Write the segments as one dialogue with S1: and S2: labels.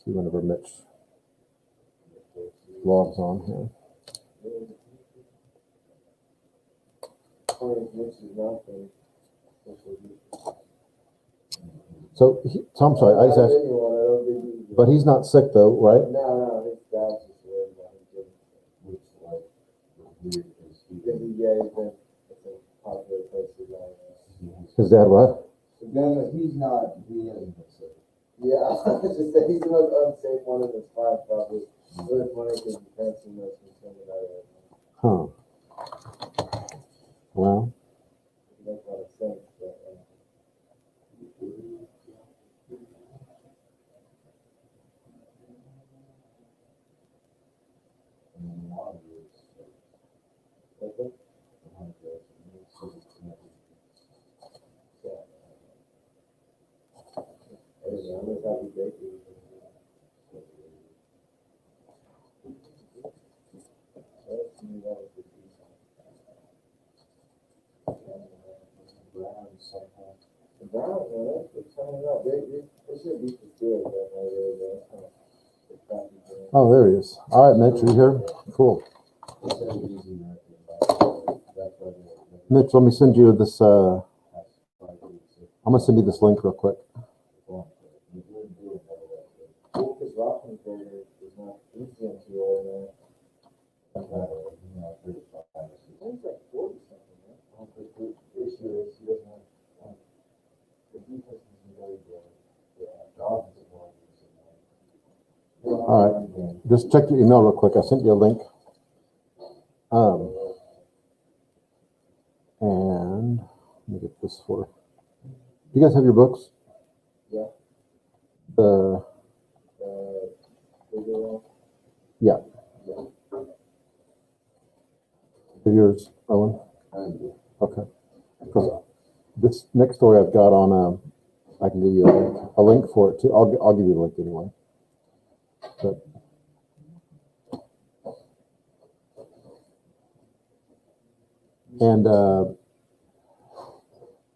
S1: See whenever Mitch logs on here. So, Tom, sorry, I just asked, but he's not sick though, right?
S2: No, his dad's just worried about him. Which, like, weird because he's been popular place to go.
S1: His dad what?
S2: Then he hasn't been sick. Yeah, I was just saying, he's the most unsafe one in this class, probably. Really funny because the parents are most concerned about it.
S1: Huh. Well.
S2: It makes a lot of sense, but, the Browns, man, it's coming up. They should beat the Steelers,
S1: Oh, there he is. All right, Mitch, are you here? Cool. Mitch, let me send you this. I'm gonna send you this link real quick. All right, just check your email real quick. I sent you a link. And let me get this for. You guys have your books?
S2: Yeah.
S1: Yeah. Yours, Owen? Okay. Because this next story I've got on, I can give you a link for it too. I'll give you the link anyway. But and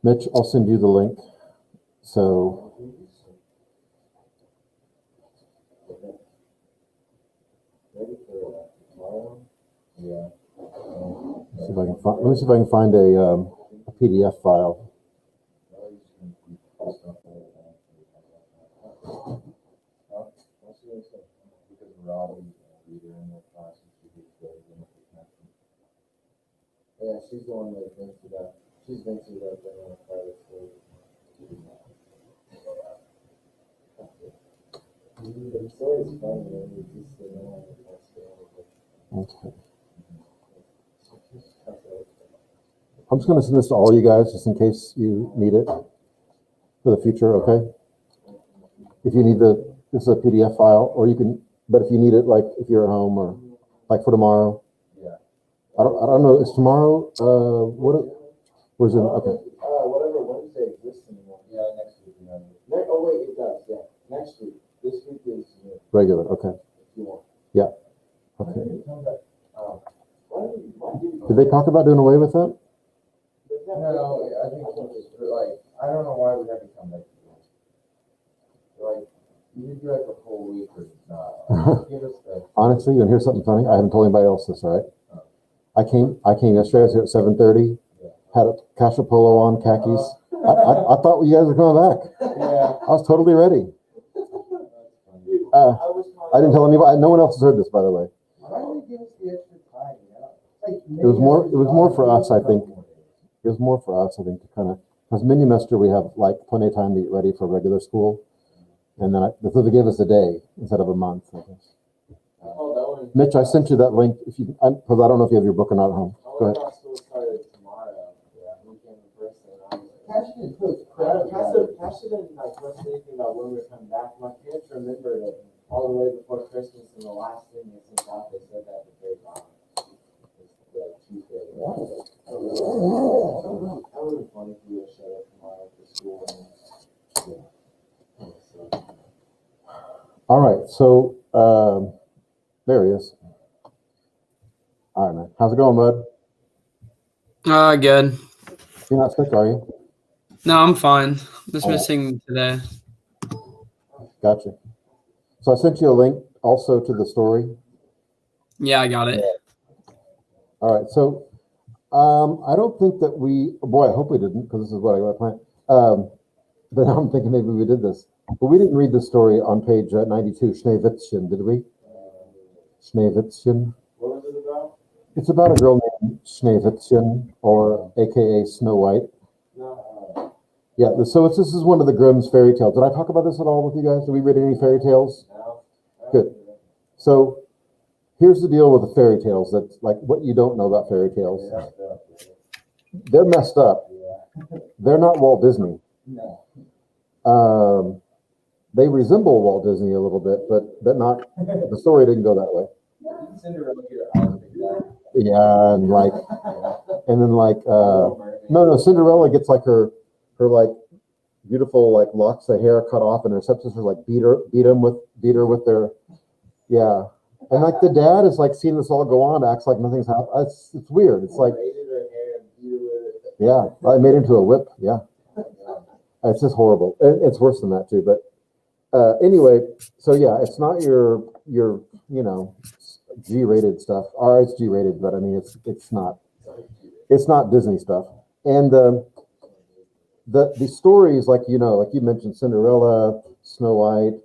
S1: Mitch, I'll send you the link. So
S2: Yeah.
S1: see if I can find. Let me see if I can find a PDF file.
S2: Yeah, she's the one that thinks about. She's been through that thing on a private school. The story's funny, man. You just know
S1: Okay. I'm just going to send this to all you guys just in case you need it for the future, okay? If you need this is a PDF file, or you can, but if you need it, like if you're at home or like for tomorrow.
S2: Yeah.
S1: I don't know. Is tomorrow, where's it? Okay.
S2: Whatever Wednesday exists anymore. Yeah, next week. Oh, wait, it does, yeah. Next week. This week is
S1: Regular, okay.
S2: if you want.
S1: Yeah. Okay. Did they talk about doing away with that?
S2: No, I think it's like, I don't know why we have to come back to this. Like, you do like a whole week or not. Give us the.
S1: Honestly, you want to hear something funny? I haven't told anybody else this, all right? I came yesterday, I was here at 7:30, had a Casio Polo on, khakis. I thought you guys were coming back.
S2: Yeah.
S1: I was totally ready. I didn't tell anybody. No one else has heard this, by the way.
S2: Why do they give us the extra time?
S1: It was more for us, I think. It was more for us, I think, to kind of, because Minimester, we have like plenty of time to get ready for regular school. And then so they gave us a day instead of a month, I guess. Mitch, I sent you that link if you, because I don't know if you have your book or not at home. Go ahead.
S2: Cash didn't like post anything about when we were coming back. My parents remembered it all the way before Christmas, and the last thing they sent out, they said that the very bottom. Tuesday. That would be funny if we would show up tomorrow for school.
S1: All right, so there he is. All right, man. How's it going, bud?
S3: Good.
S1: You're not sick, are you?
S3: No, I'm fine. Just missing today.
S1: Gotcha. So I sent you a link also to the story.
S3: Yeah, I got it.
S1: All right. So I don't think that boy, I hope we didn't, because this is what I got planned. But now I'm thinking maybe we did this. But we didn't read the story on page 92, Schneewittchen, did we? Schneewittchen.
S2: What was it about?
S1: It's about a girl named Schneewittchen, or AKA Snow White.
S2: No.
S1: Yeah, so this is one of the Grimm's fairy tales. Did I talk about this at all with you guys? Did we read any fairy tales?
S2: No.
S1: Good. So here's the deal with the fairy tales. That's like what you don't know about fairy tales. They're messed up. They're not Walt Disney.
S2: No.
S1: They resemble Walt Disney a little bit, but not. The story didn't go that way.
S2: Cinderella here, I was thinking that.
S1: Yeah, and then no, Cinderella gets like her like beautiful like locks of hair cut off, and her stepsisters like beat her with their, yeah, and like the dad is like seeing this all go on, acts like nothing's happened. It's weird. It's like, yeah, I made into a whip. Yeah, it's just horrible. It's worse than that too. But anyway, so yeah, it's not your G-rated stuff. It's G-rated, but I mean it's not Disney stuff. And the stories, like you mentioned, Cinderella, Snow White,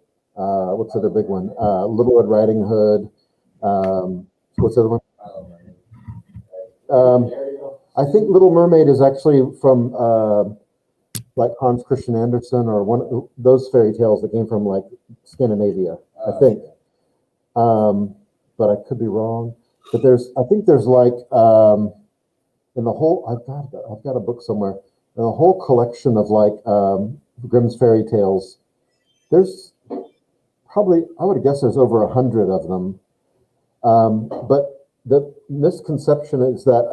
S1: what's the other big one? Little Red Riding Hood. What's the other one? I think Little Mermaid is actually from like Hans Christian Andersen, or one of those fairy tales that came from like Scandinavia, I think. But I could be wrong. But I think there's like in the whole, I've got a book somewhere. In a whole collection of like Grimm's fairy tales, there's probably, I would guess there's over 100 of them. But the misconception is that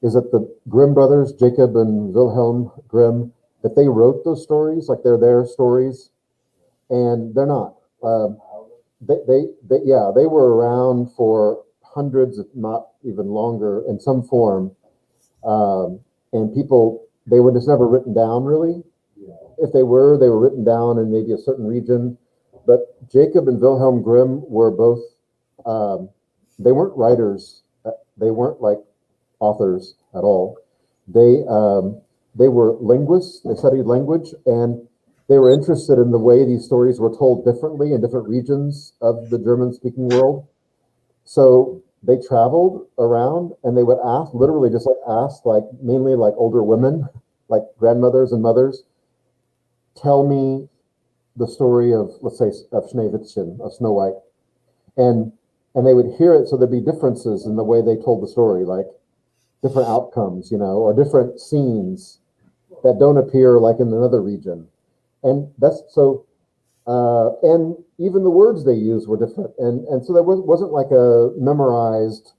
S1: the Grimm brothers, Jacob and Wilhelm Grimm, that they wrote those stories, like they're their stories, and they're not. They were around for hundreds, if not even longer, in some form, and they were just never written down, really. If they were written down in maybe a certain region. But Jacob and Wilhelm Grimm were both, they weren't writers. They weren't like authors at all. They were linguists. They studied language, and they were interested in the way these stories were told differently in different regions of the German-speaking world. So they traveled around, and they would literally just ask mainly like older women, like grandmothers and mothers, tell me the story of, let's say, of Schneewittchen, of Snow White. And they would hear it, so there'd be differences in the way they told the story, like different outcomes, or different scenes that don't appear like in another region. And that's so, and even the words they used were different. And so there wasn't like a memorized,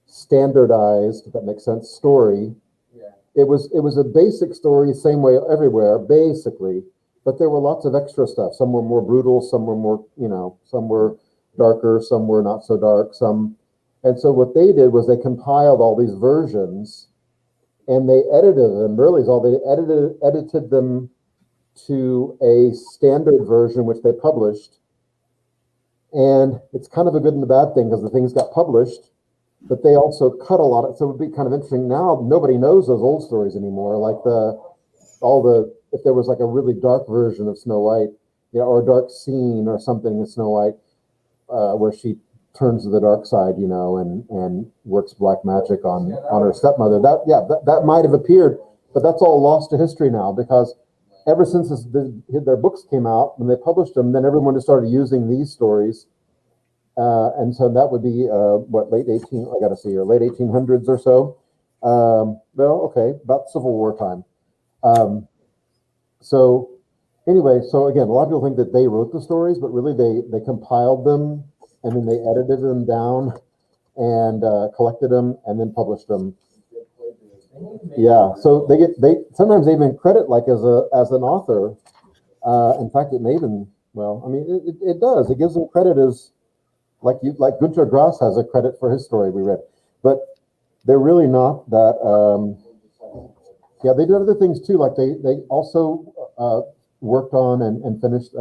S1: standardized, if that makes sense, story.
S2: Yeah.
S1: It was a basic story, same way everywhere, basically. But there were lots of extra stuff. Some were more brutal, some were more, some were darker, some were not so dark, and so what they did was they compiled all these versions, and they edited them. Really, they edited them to a standard version, which they published. And it's kind of a good and a bad thing, because the things got published, but they also cut a lot of, so it would be kind of interesting. Now nobody knows those old stories anymore, like if there was like a really dark version of Snow White, or a dark scene or something in Snow White, where she turns to the dark side, and works black magic on her stepmother. That might have appeared, but that's all lost to history now, because ever since their books came out, when they published them, then everyone just started using these stories, and so that would be late 1800s or so. About Civil War time. So anyway, so again, a lot of people think that they wrote the stories, but really they compiled them, and then they edited them down and collected them and then published them. Yeah, so they sometimes even credit like as an author. In fact, it may even, it does. It gives them credit as like Günter Grass has a credit for his story we read, but they're really not that. They did other things too. Like they also worked on and finished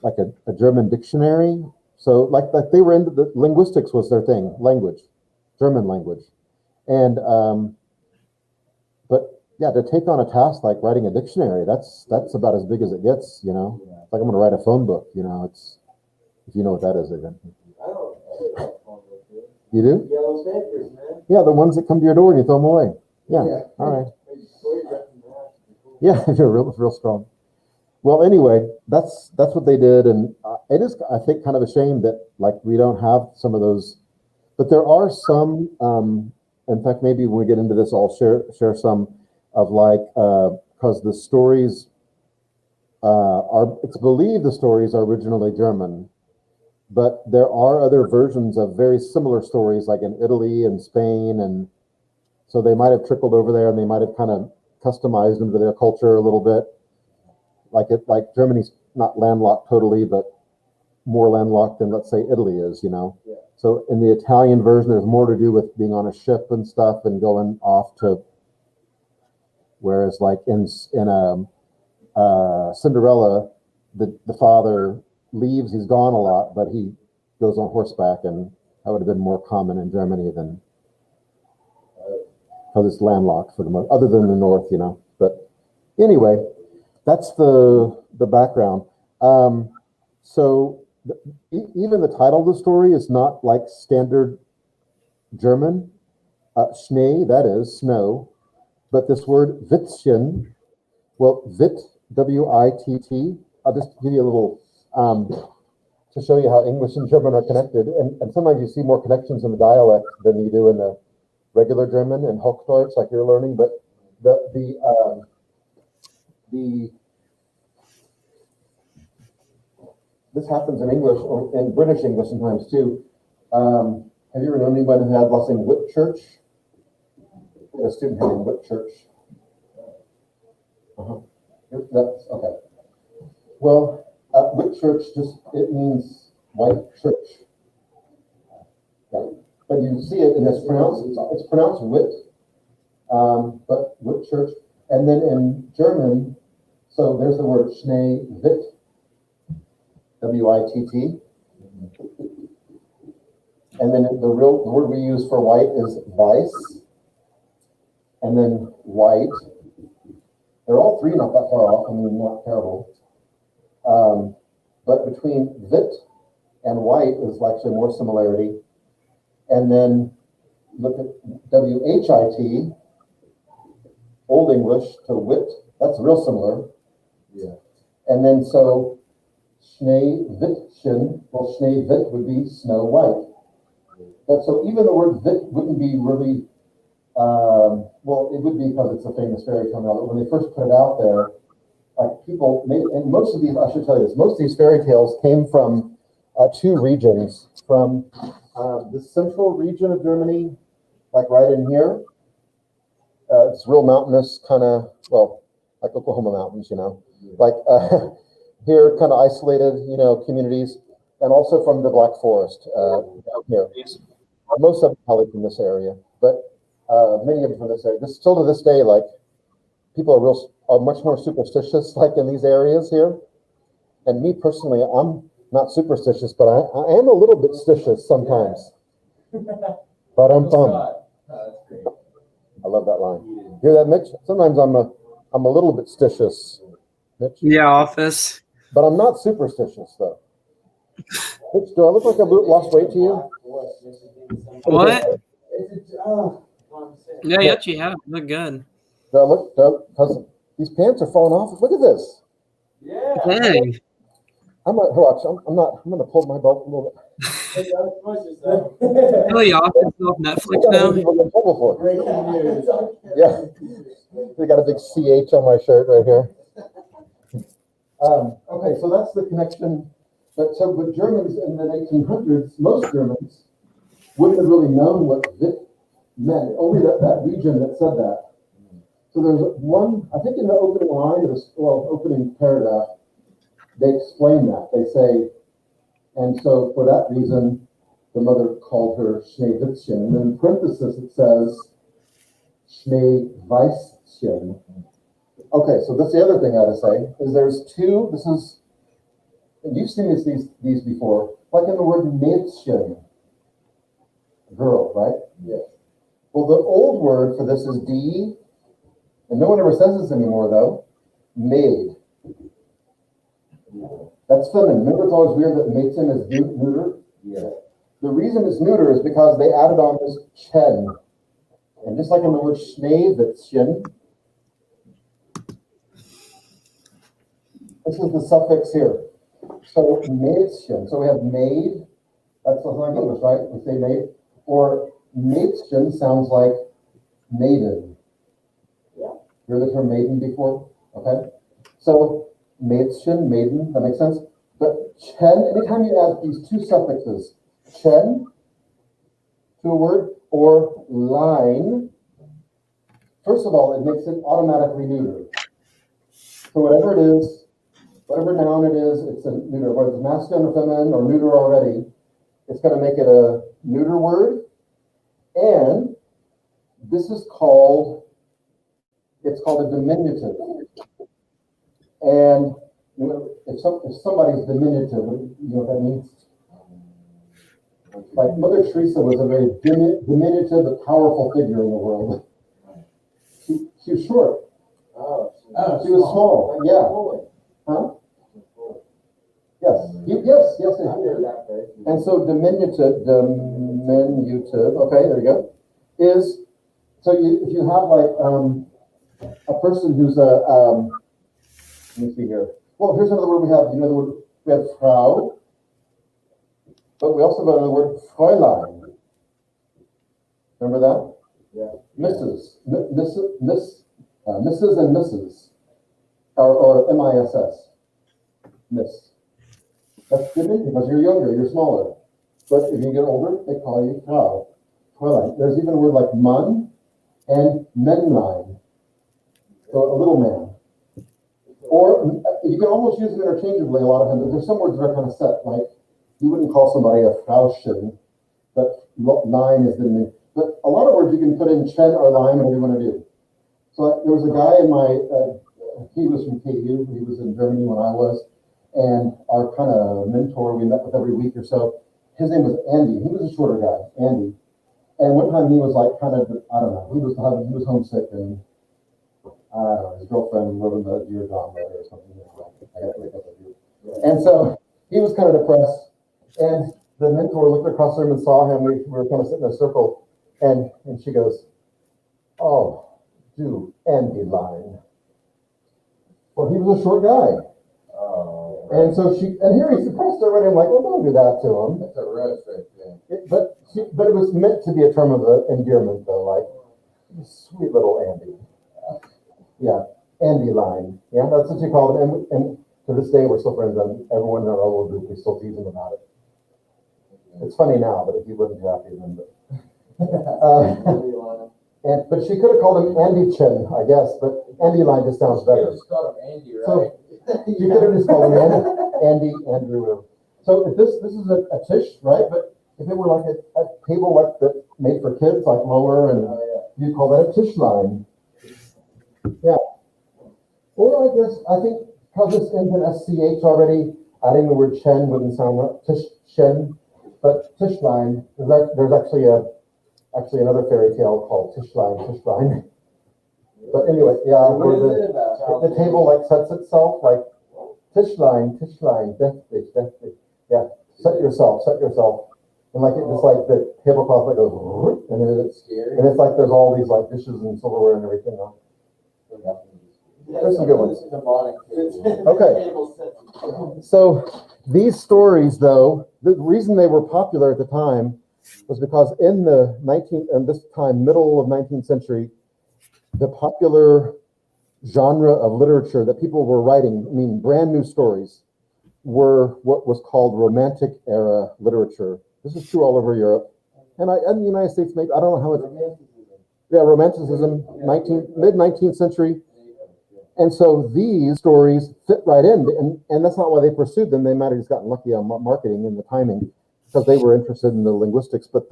S1: like a German dictionary. So like they were into the linguistics was their thing, language, German language. And but yeah, to take on a task like writing a dictionary, that's about as big as it gets, you know. It's like I'm gonna write a phone book, you know, it's if you know what that is again.
S2: I don't know.
S1: You do?
S2: Yellow papers, man.
S1: Yeah, the ones that come to your door and you throw them away. Yeah. All right. Yeah, if you're real strong. Well, anyway, that's what they did, and it is, I think, kind of a shame that like we don't have some of those. But there are some. In fact, maybe when we get into this, I'll share some of like because the stories are. It's believed the stories are originally German, but there are other versions of very similar stories, like in Italy and Spain, and so they might have trickled over there, and they might have kind of customized them to their culture a little bit. Like Germany's not landlocked totally, but more landlocked than let's say Italy is, you know.
S2: Yeah.
S1: So in the Italian version, there's more to do with being on a ship and stuff and going off to. Whereas like in Cinderella, the father leaves, he's gone a lot, but he goes on horseback, and that would have been more common in Germany than because it's landlocked for the most, other than the north, you know. But anyway. That's the background. So even the title of the story is not like standard German. Schnee, that is snow, but this word Wittchen, well, Witt, W-I-T-T. I'll just give you a little to show you how English and German are connected. And sometimes you see more connections in the dialect than you do in the regular German and Hochdeutsch, like you're learning. But this happens in English or in British English sometimes too. Have you ever known anybody who had last name Whitchurch? A student named Whitchurch. That's okay. Well, Whitchurch it means white church. Okay. But you see it, and it's pronounced Whit, but Whitchurch. And then in German, so there's the word Schneewitt, W-I-T-T. And then the word we use for white is Weiss. And then white. They're all three not that far off, I mean, not terrible. But between Witt and white is actually more similarity. And then look at W-H-I-T, Old English to wit, that's real similar.
S2: Yeah.
S1: And then so Schneewittchen, well, Schneewitt would be snow white. But so even the word Witt wouldn't be really, well, it would be because it's a famous fairy tale now, but when they first put it out there, like people, and most of these, I should tell you this, most of these fairy tales came from two regions, from the central region of Germany, like right in here. It's real mountainous, kind of, well, like Oklahoma mountains, you know, like here, kind of isolated, you know, communities, and also from the Black Forest out here. Most of them probably from this area, but many of them from this area. Still to this day, like people are much more superstitious, like in these areas here. And me personally, I'm not superstitious, but I am a little bit stitious sometimes. But I'm bummed.
S2: That's great.
S1: I love that line. Hear that, Mitch? Sometimes I'm a little bit stitious, Mitch.
S3: Yeah, office.
S1: But I'm not superstitious though. Mitch, do I look like I've lost weight to you?
S3: What?
S2: Oh,
S3: Yeah, you actually have. You look good.
S1: Do I look? Because these pants are falling off. Look at this.
S2: yeah.
S3: Dang.
S1: I'm gonna pull my belt a little bit.
S3: Really office off Netflix now?
S1: People get in trouble for it.
S2: Breaking news.
S1: Yeah. They got a big CH on my shirt right here. Okay, so that's the connection. But Germans in the 1800s, most Germans wouldn't have really known what Witt meant. Only that region that said that. So there's one, I think in the opening line of this, opening paragraph, they explain that. They say, and so for that reason, the mother called her Schneewittchen. And then in parenthesis, it says Schneeweißchen. Okay, so that's the other thing I had to say, is there's two, this is and you've seen these before, like in the word Mädchen, girl, right?
S2: Yes.
S1: Well, the old word for this is D, and no one ever says this anymore though, maid. That's feminine. Remember, it's always weird that Mädchen is neuter?
S2: Yeah.
S1: The reason it's neuter is because they added on this chen. And just like in the word Schneewittchen, this is the suffix here. So Mädchen, so we have maid, that's like English, right? We say maid. Or Mädchen sounds like maiden.
S2: Yeah.
S1: You heard the term maiden before? Okay. So Mädchen, maiden, that makes sense. But chen, anytime you add these two suffixes, chen to a word or line, first of all, it makes it automatically neuter. So whatever it is, whatever noun it is, it's a neuter. Whether it's masculine or feminine or neuter already, it's going to make it a neuter word. And this is called, it's called a diminutive. And you know, if somebody's diminutive, you know what that means? Like Mother Teresa was a very diminutive but powerful figure in the world. She was short.
S2: Oh.
S1: She was small. Yeah. Huh? Yes.
S2: I heard that first.
S1: And so diminutive, okay, there you go, is, so if you have like a person who's let me see here. Well, here's another word we have. You know the word, we have Frau, but we also have another word, Fräulein. Remember that?
S2: Yeah.
S1: Mrs. Mrs. and Mrs. Or M-I-S-S. Miss. That's different because you're younger, you're smaller. But if you get older, they call you Frau. Fräulein. There's even a word like Mann and Männlein. So a little man. Or you can almost use them interchangeably a lot of times. There's some words that are kind of set, like you wouldn't call somebody a Frauchen, but line is the name. But a lot of words you can put in chen or line, whatever you want to do. So there was a guy in my, he was from KU, he was in Germany when I was, and our kind of mentor we met with every week or so, his name was Andy. He was a shorter guy, Andy. And one time he was like kind of, I don't know, he was homesick and I don't know, his girlfriend wrote him a dear John letter or something. I got to wake up with you. And so he was kind of depressed. And the mentor looked across the room and saw him. We were kind of sitting in a circle. And she goes, "Oh, do Andy line." Well, he was a short guy.
S2: Oh.
S1: And so and here he's depressed already. I'm like, well, don't do that to him.
S2: That's a roast right there.
S1: But it was meant to be a term of endearment, though, like, sweet little Andy. Yeah, Andy line. Yeah, that's what you called him. And to this day, we're still friends. And everyone in our old group, we still tease him about it. It's funny now, but if you wouldn't be happy then. But she could have called him Andy Chin, I guess. But Andy line just sounds better.
S2: You just called him Andy, right?
S1: So you could have just called him Andy, Andrew. So if this is a tish, right? But if it were like a table like that made for kids, like lower, and you call that a tish line. Yeah. Or I think because this ends in SCH already, adding the word chen wouldn't sound right. Tish chen, but Tischlein, there's actually another fairy tale called Tischlein. But anyway, yeah,
S2: What is it about?
S1: the table like sets itself like Tischlein, deathlich. Yeah, set yourself. And like it just like the tablecloth that goes and then
S2: Scary.
S1: it's like there's all these like dishes and silverware and everything on. There's some good ones. Okay. So these stories, though, the reason they were popular at the time was because in the middle of 19th century, the popular genre of literature that people were writing, I mean, brand new stories, were what was called Romantic era literature. This is true all over Europe. And the United States, maybe, I don't know how it, yeah, Romanticism, mid-19th century. And so these stories fit right in, and that's not why they pursued them. They might have just gotten lucky on marketing and the timing because they were interested in the linguistics. But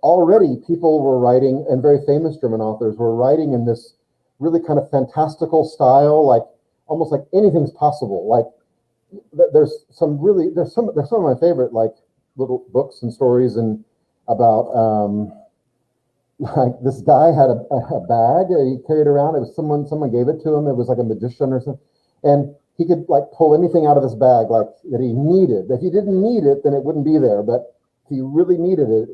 S1: already people were writing, and very famous German authors were writing in this really kind of fantastical style, like almost like anything's possible. Like there's some of my favorite like little books and stories and about like this guy had a bag he carried around. It was someone gave it to him. It was like a magician or something, and he could like pull anything out of this bag like that he needed. If he didn't need it, then it wouldn't be there. But if he really needed it,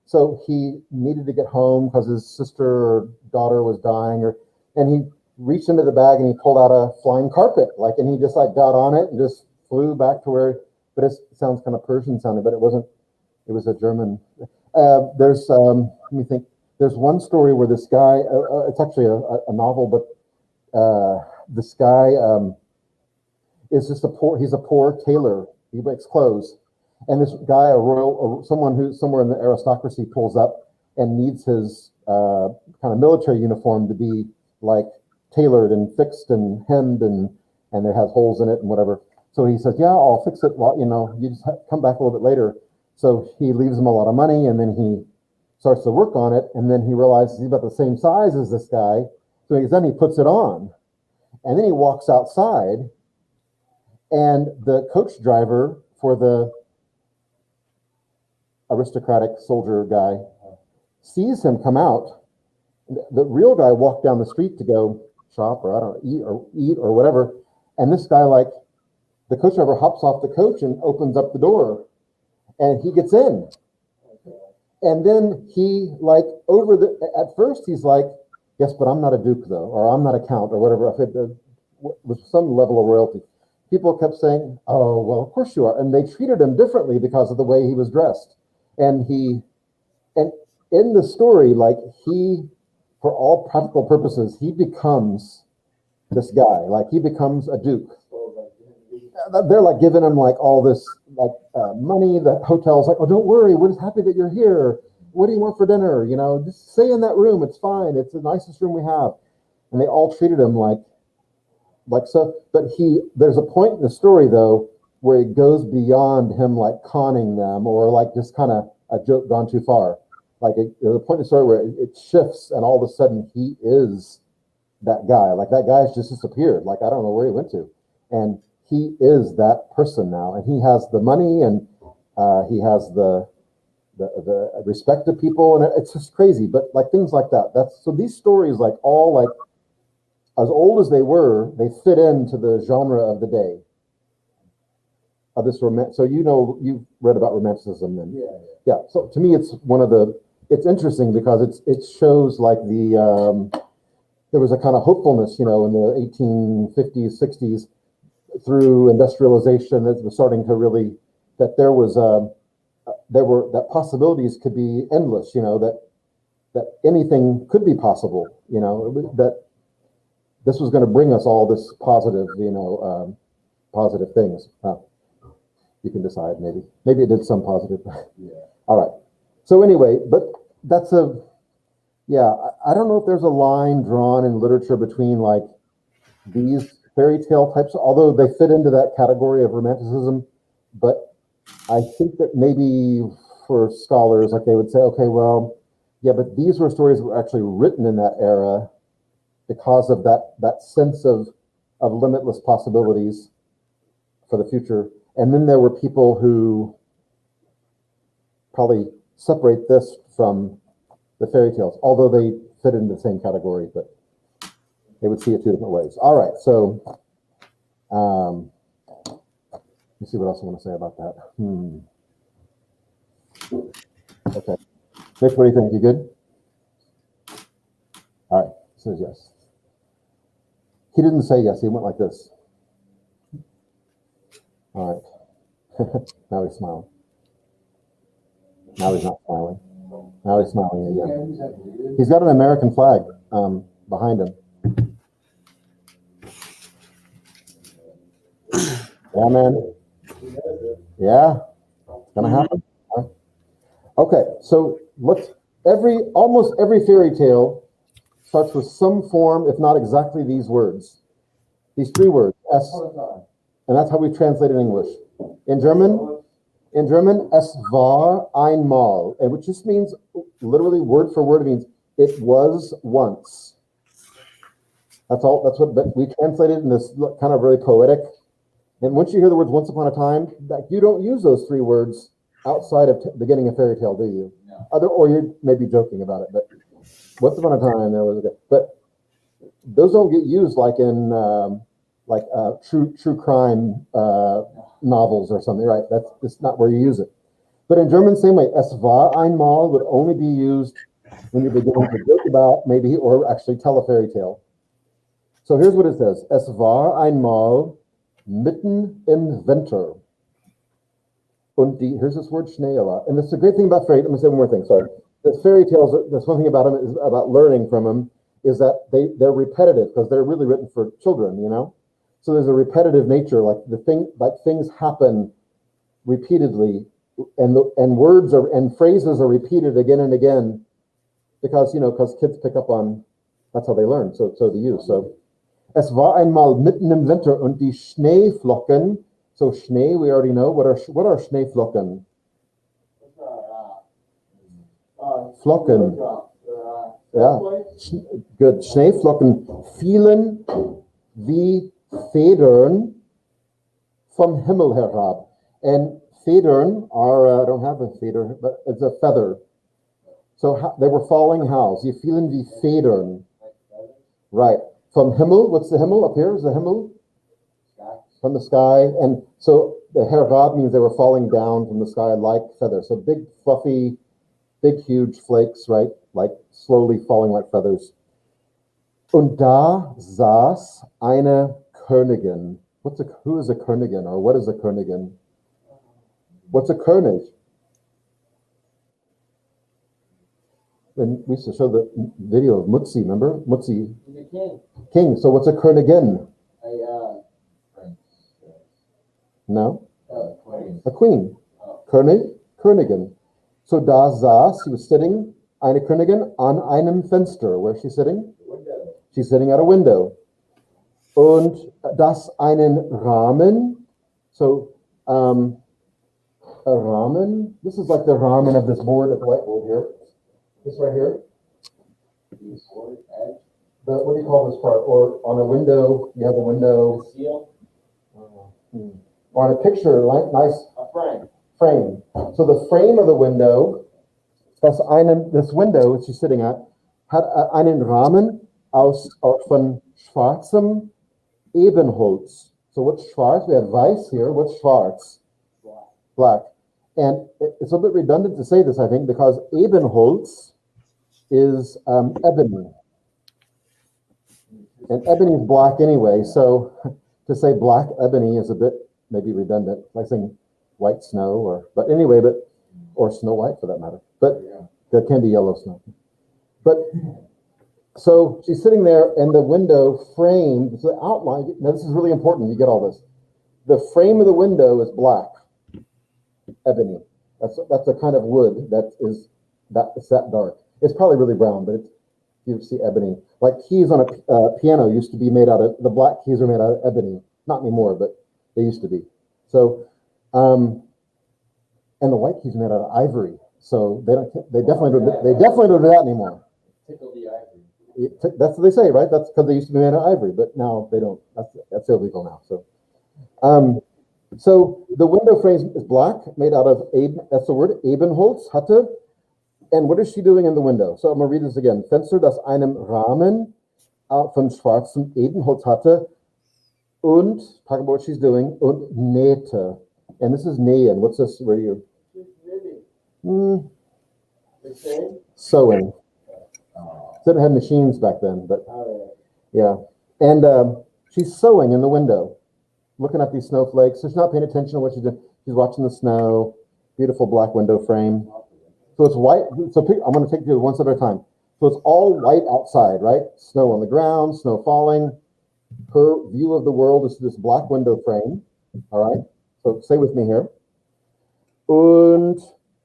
S1: so he needed to get home because his sister or daughter was dying, and he reached into the bag and he pulled out a flying carpet, like, and he just like got on it and just flew back to where. But it sounds kind of Persian sounding, but it wasn't. It was a German. There's let me think. There's one story where this guy. It's actually a novel, but this guy is just he's a poor tailor. He makes clothes, and this guy, someone who's somewhere in the aristocracy, pulls up and needs his kind of military uniform to be like tailored and fixed and hemmed and it has holes in it and whatever. So he says, "Yeah, I'll fix it. Well, you just come back a little bit later." So he leaves him a lot of money, and then he starts to work on it, and then he realizes he's about the same size as this guy. So then he puts it on, and then he walks outside, and the coach driver for the aristocratic soldier guy sees him come out. The real guy walked down the street to go shop or I don't know, eat or whatever, and this guy, like, the coach driver hops off the coach and opens up the door, and he gets in. And then he, like, at first he's like, "Yes, but I'm not a duke though, or I'm not a count or whatever," with some level of royalty. People kept saying, "Oh, well, of course you are." And they treated him differently because of the way he was dressed. And in the story, like, for all practical purposes, he becomes this guy, like he becomes a duke. They're like giving him like all this like money. The hotel's like, "Oh, don't worry, we're just happy that you're here. What do you want for dinner? Just stay in that room. It's fine. It's the nicest room we have." And they all treated him like so. But there's a point in the story though where it goes beyond him like conning them or like just kind of a joke gone too far. Like there's a point in the story where it shifts, and all of a sudden he is that guy. Like that guy's just disappeared. Like I don't know where he went to, and he is that person now, and he has the money, and he has the respect of people, and it's just crazy. But like things like that. So these stories, like all like as old as they were, they fit into the genre of the day. Of this so you've read about romanticism, then yeah. So to me, it's interesting because it shows like there was a kind of hopefulness, in the 1850s, 60s. Through industrialization, that was starting to really, that that possibilities could be endless, that anything could be possible, that this was going to bring us all this positive, positive things. You can decide, maybe it did some positive. Yeah. All right. So anyway, but that's I don't know if there's a line drawn in literature between like these fairy tale types, although they fit into that category of romanticism. But I think that maybe for scholars, like they would say, okay, well, yeah, but these were stories that were actually written in that era because of that sense of limitless possibilities for the future. And then there were people who probably separate this from the fairy tales, although they fit into the same category, but they would see it two different ways. All right, so let me see what else I want to say about that. Okay, Rich, what do you think? You good? All right, says yes. He didn't say yes. He went like this. All right. Now he's smiling. Now he's not smiling. Now he's smiling again. He's got an American flag behind him. Yeah, man. Yeah, it's gonna happen. Okay, so almost every fairy tale starts with some form, if not exactly these words, these three words, S, and that's how we translate in English. In German, es war einmal, and which just means literally word for word, it means it was once. That's all. That's what we translated in this kind of really poetic And once you hear the words once upon a time, like you don't use those three words outside of beginning a fairy tale, do you?
S2: No.
S1: Or you may be joking about it, but once upon a time there was but those don't get used like in true crime novels or something, right? That's just not where you use it. But in German, same way, es war einmal would only be used when you're beginning to joke about maybe or actually tell a fairy tale. So here's what it says: Es war einmal mitten im Winter. Und here's this word Schnee a lot. And that's the great thing about fairy. Let me say one more thing. Sorry. The fairy tales. There's one thing about them is about learning from them is that they're repetitive because they're really written for children. You know, so there's a repetitive nature. Like things happen repeatedly, and words and phrases are repeated again and again because kids pick up on. That's how they learn. So do you. So. Es war einmal mitten im Winter und die Schneeflocken. So Schnee, we already know. What are Schneeflocken? Flocken. Yeah. Good. Schneeflocken fielen wie Federn vom Himmel herab. And Federn are, I don't have a feather, but it's a feather. So they were falling how? Sie fielen wie Federn. Right. From Himmel, what's the Himmel up here? Is the Himmel? From the sky. And so the herab means they were falling down from the sky like feathers. So big, fluffy, big, huge flakes, right? Like slowly falling like feathers. Und da saß eine Königin. Who is a Königin, or what is a Königin? What's a König? And we used to show the video of Mutzi, remember? Mutzi.
S2: He's a king.
S1: King. So what's a Königin? No?
S2: Queen.
S1: A queen.
S2: Oh.
S1: Königin. So da saß, he was sitting, eine Königin an einem Fenster. Where is she sitting?
S2: Window.
S1: She's sitting at a window. Und das einen Rahmen. So a Rahmen. This is like the Rahmen of this board, at the whiteboard here. This right here. What do you call this part? Or on a window, you have a window.
S2: Seal.
S1: Or on a picture, like nice
S2: A frame.
S1: frame. So the frame of the window, this window which she's sitting at, hat einen Rahmen von schwarzem Ebenholz. So what's schwarz? We have weiß here. What's schwarz? Black. And it's a bit redundant to say this, I think, because Ebenholz is ebony. And ebony is black anyway, so to say black ebony is a bit maybe redundant, like saying white snow, or Snow White for that matter. But there can be yellow snow. But so she's sitting there, and the window frame, the outline. Now this is really important. You get all this. The frame of the window is black, ebony. That's a kind of wood it's that dark. It's probably really brown, but you see ebony. Like keys on a piano used to be made out of, the black keys are made out of ebony. Not anymore, but they used to be. So, and the white keys are made out of ivory. So they definitely don't do that anymore.
S2: Tickle the ivory.
S1: That's what they say, right? That's because they used to be made out of ivory, but now they don't. That's illegal now. So the window frame is black, made out of that's the word Ebenholz, Hatte. And what is she doing in the window? So I'm going to read this again. Fenster, das einem Rahmen von schwarzem Ebenholz hatte. Und, talk about what she's doing, und nähte. And this is nähen. What's this word here? Sewing. Didn't have machines back then, but yeah. And she's sewing in the window, looking at these snowflakes. So she's not paying attention to what she's doing. She's watching the snow. Beautiful black window frame. So it's white. So I'm going to take you one step at a time. So it's all white outside, right? Snow on the ground, snow falling. Her view of the world is this black window frame. All right. So stay with me here. Und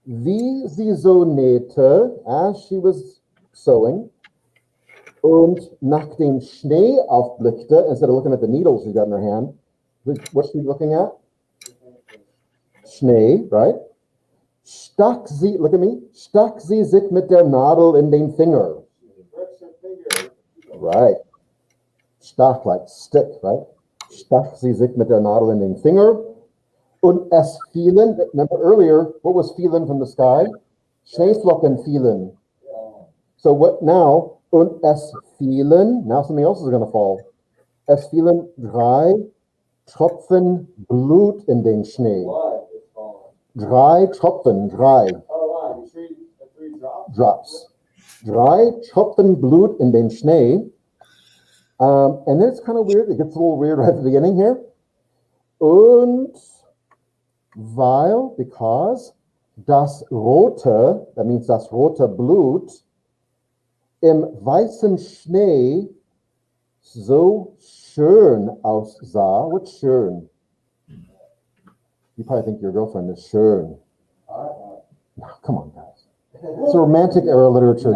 S1: wie sie so nähte, as she was sewing, und nach dem Schnee aufblickte, instead of looking at the needles she's got in her hand, what's she looking at? Schnee, right? Stach sie, look at me, stach sie sich mit der Nadel in den Finger. Right. Stach, like stick, right? stach sie sich mit der Nadel in den Finger. Und es fielen, remember earlier, what was fielen from the sky? Schneeflocken fielen. So what now? Und es fielen, now something else is going to fall. Es fielen 3 Tropfen Blut in den Schnee.
S2: Blood is falling.
S1: 3 Tropfen, 3
S2: Oh, wow, the three drops?
S1: drops. 3 Tropfen Blut in den Schnee. And then it's kind of weird. It gets a little weird right at the beginning here. Und because das rote, that means das rote Blut, im weißen Schnee so schön aussah. What's schön? You probably think your girlfriend is schön. No, come on, guys. It's a romantic era literature.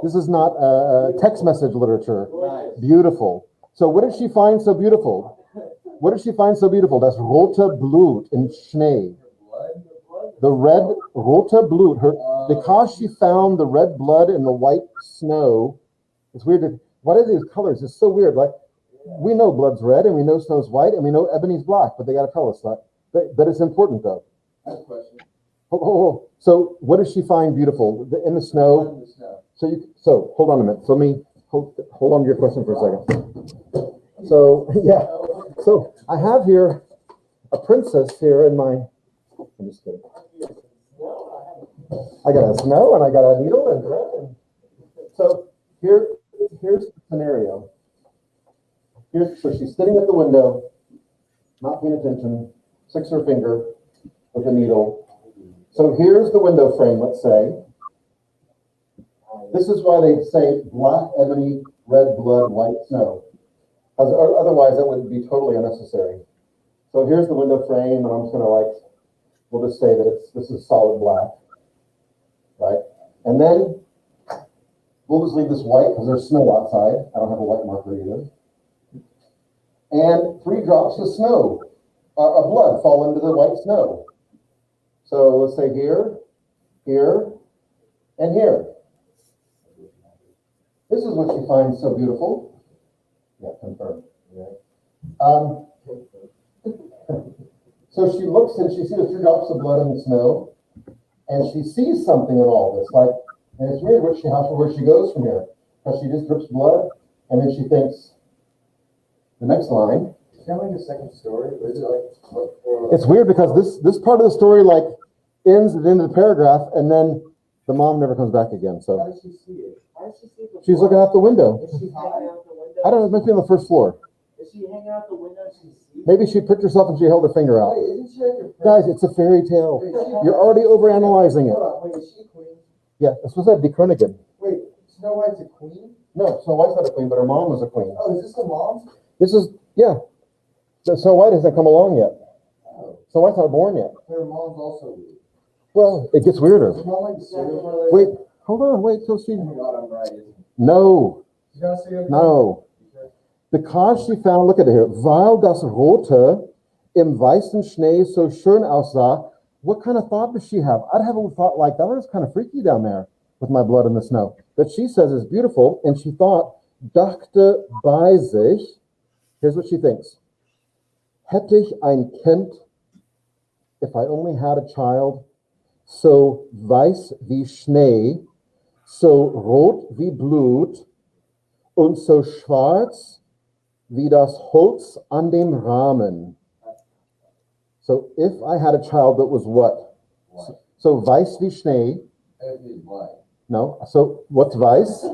S1: This is not text message literature.
S2: Nice.
S1: Beautiful. So what did she find so beautiful? What did she find so beautiful? Das rote Blut in Schnee. The red rote Blut. Because she found the red blood in the white snow. It's weird. What are these colors? It's so weird. Like we know blood's red and we know snow's white and we know ebony's black, but they got to tell us that. But it's important though.
S2: That's a question.
S1: So what does she find beautiful in the snow? So hold on a minute. So let me hold on to your question for a second. So yeah. So I have here a princess here in my. I'm just kidding. I got a snow and I got a needle and thread. And so here's the scenario. So she's sitting at the window, not paying attention, sticks her finger with a needle. So here's the window frame, let's say. This is why they say black ebony, red blood, white snow. Otherwise, that would be totally unnecessary. So here's the window frame, and I'm just gonna we'll just say that this is solid black, right? And then we'll just leave this white because there's snow outside. I don't have a white marker either. And 3 drops of snow, of blood fall into the white snow. So let's say here, here, and here. This is what she finds so beautiful. Yeah, confirmed. So she looks and she sees the 3 drops of blood in the snow, and she sees something in all this. And it's weird where she goes from here, because she just drips blood, and then she thinks, the next line.
S2: Is that like a second story? Or is it
S1: It's weird because this part of the story ends at the end of the paragraph, and then the mom never comes back again.
S2: how
S1: So
S2: does she see it? How does she see the
S1: she's looking out the window.
S2: Is she hanging out the window?
S1: I don't know, it must be on the first floor.
S2: Is she hanging out the window and she sees?
S1: Maybe she picked herself and she held her finger out.
S2: Wait, isn't she like a
S1: Guys, it's a fairy tale.
S2: Wait, she-
S1: You're already overanalyzing it.
S2: Hold on, wait, is she a queen?
S1: Yeah, this was at Die Königin.
S2: Wait, Snow White's a queen?
S1: No, Snow White's not a queen, but her mom was a queen.
S2: Oh, is this the mom?
S1: This is, yeah. So Snow White hasn't come along yet.
S2: Oh,
S1: Snow White's not born yet.
S2: her mom's also weird.
S1: Well, it gets weirder.
S2: Is mom like the serial killer?
S1: Wait, hold on, wait till she.
S2: Oh my God, I'm right. Isn't it?
S1: No,
S2: She's not a serial killer?
S1: no. Because she found, look at it here, weil das Rote im weißen Schnee so schön aussah. What kind of thought does she have? I'd have a thought like that. It's kind of freaky down there with my blood in the snow. But she says it's beautiful, and she thought, dachte bei sich, here's what she thinks. Hätte ich ein Kind, if I only had a child, so weiß wie Schnee, so rot wie Blut und so schwarz wie das Holz an dem Rahmen. So if I had a child that was what?
S2: White.
S1: So weiß wie Schnee.
S2: Everything's white.
S1: No. So what's weiß?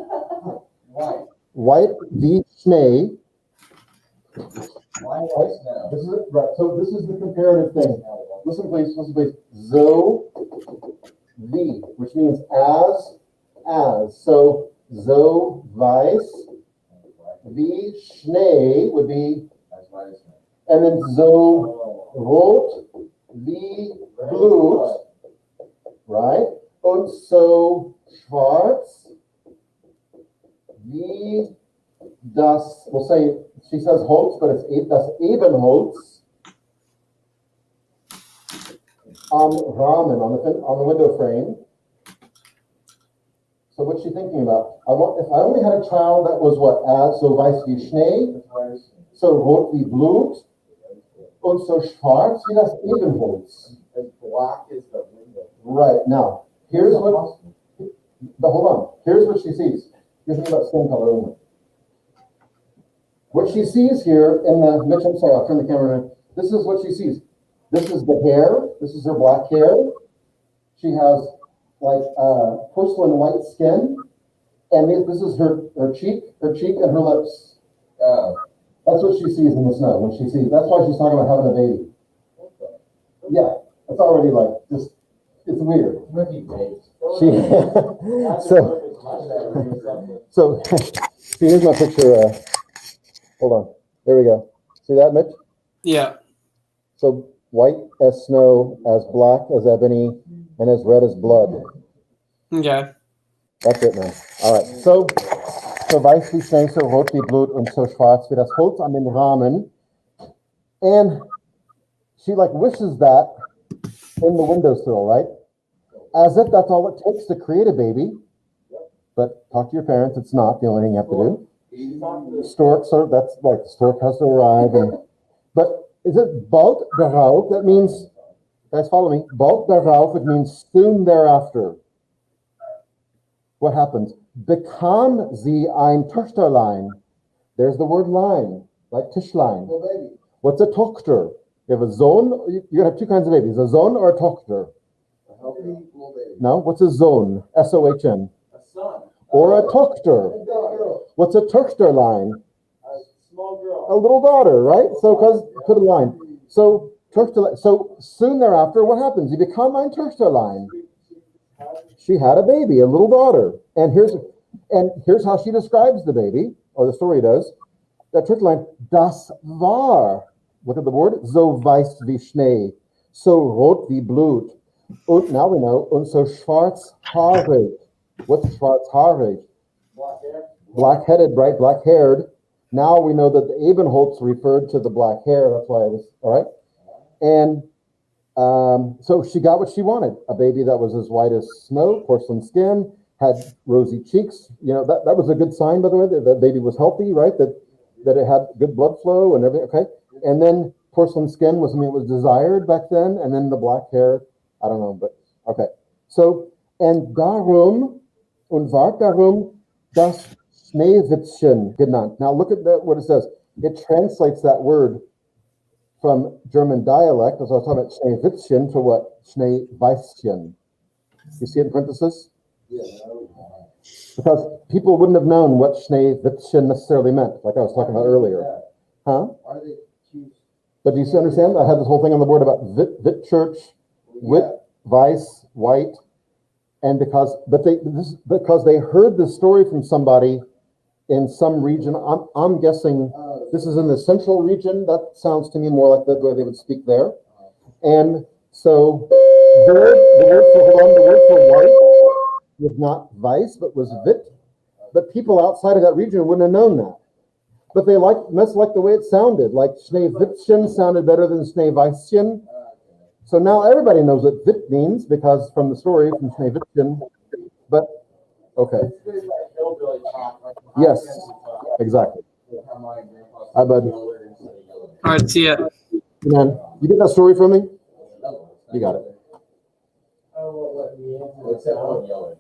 S2: White.
S1: White wie Schnee.
S2: Why white snow?
S1: This is it, right. So this is the comparative thing. Listen, please. Listen, please. So wie, which means as. So so weiß wie Schnee would be,
S2: That's white as snow.
S1: and then so
S2: Oh.
S1: rot wie Blut, right? Und so schwarz wie das, we'll say, she says Holz, but it's das Ebenholz am Rahmen, on the window frame. So what's she thinking about? If I only had a child that was what, so weiß wie Schnee,
S2: That's white as snow.
S1: so rot wie Blut und so schwarz wie das Ebenholz.
S2: And black is the window.
S1: Right, now, here's what, but hold on, here's what she sees. Here's the thing about skin color only. What she sees here in the, Mitch, I'm sorry, I'll turn the camera around. This is what she sees. This is the hair, this is her black hair. She has like porcelain white skin. And this is her cheek and her lips. That's what she sees in the snow when she sees, that's why she's talking about having a baby. Yeah, it's already like, just, it's weird. She, so see, here's my picture. Hold on. There we go. See that, Mitch?
S3: Yeah.
S1: So white as snow, as black as ebony, and as red as blood.
S3: Okay.
S1: That's it, man. All right. So weiß wie Schnee, so rot wie Blut und so schwarz wie das Holz an den Rahmen. And she like wishes that in the windowsill, right? As if that's all it takes to create a baby. But talk to your parents. It's not the only thing you have to do. Stork, so that's like the stork has to arrive. But is it bald darauf? That means, guys, follow me. Bald darauf, it means soon thereafter. What happens? Bekam sie ein Töchterlein. There's the word line, like Tischlein. What's a Tochter? You have a Sohn, you're going to have two kinds of babies, a Sohn or a Tochter. No, what's a Sohn? S-O-H-N.
S2: A son.
S1: Or a Tochter. What's a Töchterlein?
S2: A small girl.
S1: A little daughter, right? So, because, put a line. So, Töchterlein. So, soon thereafter, what happens? You become ein Töchterlein. She had a baby, a little daughter. And here's how she describes the baby, or the story does. That Töchterlein, das war, look at the word, so weiß wie Schnee, so rot wie Blut. Und now we know, und so schwarzhaarig. What's schwarzhaarig?
S2: Black hair.
S1: Black-headed, right? Black-haired. Now we know that the Ebenholz referred to the black hair. That's why it was, all right? And so she got what she wanted. A baby that was as white as snow, porcelain skin, had rosy cheeks. You know, that was a good sign, by the way, that the baby was healthy, right? That it had good blood flow and everything, okay? And then porcelain skin was something that was desired back then, and then the black hair, I don't know, but okay. So, and darum, und ward darum das Schneewittchen genannt. Now look at what it says. It translates that word from German dialect, as I was talking about Schneewittchen, to what? Schneeweißchen. You see it in parenthesis?
S2: Yeah.
S1: Because people wouldn't have known what Schneewittchen necessarily meant, like I was talking about earlier. Huh?
S2: Are they cute?
S1: But do you understand? I had this whole thing on the board about Witt church, Witt, Weiss, white, and because they heard this story from somebody in some region. I'm guessing this is in the central region. That sounds to me more like the way they would speak there. And so the word for white was not Weiss, but was Witt. But people outside of that region wouldn't have known that. But they must like the way it sounded. Like Schneewittchen sounded better than Schneeweißchen. So now everybody knows what Witt means because from the story from Schneewittchen. But okay.
S2: It's good like hillbilly talk. Like
S1: Yes,
S2: talk.
S1: exactly.
S2: Like how my grandpa said
S1: Hi, bud.
S2: yeller instead of yellow.
S3: All right. See ya.
S1: Man, you get that story from me? You got it.
S2: Except one yeller.